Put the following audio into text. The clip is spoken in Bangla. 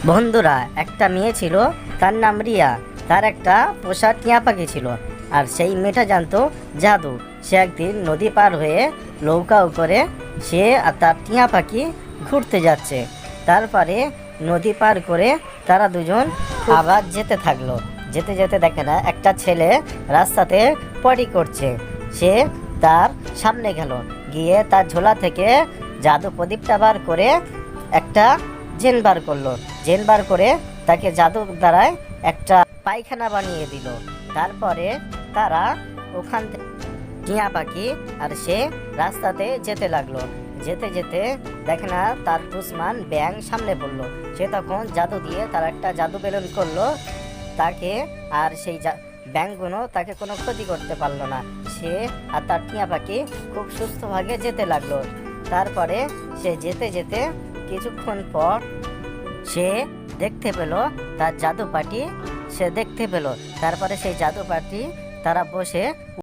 বন্ধুরা, একটা মেয়ে ছিল, তার নাম রিয়া। তার একটা পোষা টিয়া পাখি ছিল। আর সেই মেয়েটা জানতো জাদু। সে একদিন নদী পার হয়ে নৌকাও করে সে আর তার টিয়া পাখি ঘুরতে যাচ্ছে। তারপরে নদী পার করে তারা দুজন আবার যেতে থাকলো। যেতে যেতে দেখে না একটা ছেলে রাস্তাতে পটি করছে। সে তার সামনে গেল, গিয়ে তার ঝোলা থেকে জাদু প্রদীপটা বার করে একটা জেন বার করলো। জেন বার করে তাকে জাদুর দ্বারায় একটা পায়খানা বানিয়ে দিল। তারপরে তারা ওখান থেকে টিয়া পাখি আর সে রাস্তাতে যেতে লাগলো। যেতে যেতে দেখে না তার দুশমান ব্যাঙ সামনে পড়লো। সে তখন জাদু দিয়ে তার একটা জাদু বেলুন করলো তাকে, আর সেই ব্যাঙগুলো তাকে কোনো ক্ষতি করতে পারলো না। সে আর তার টিয়া পাখি খুব সুস্থভাবে যেতে লাগলো। তারপরে সে যেতে যেতে কিছুক্ষণ পর সে দেখতে পেল তার জাদু পাটি। সে দেখতে পেল, তারপরে সেই জাদু পাটি তারা বসে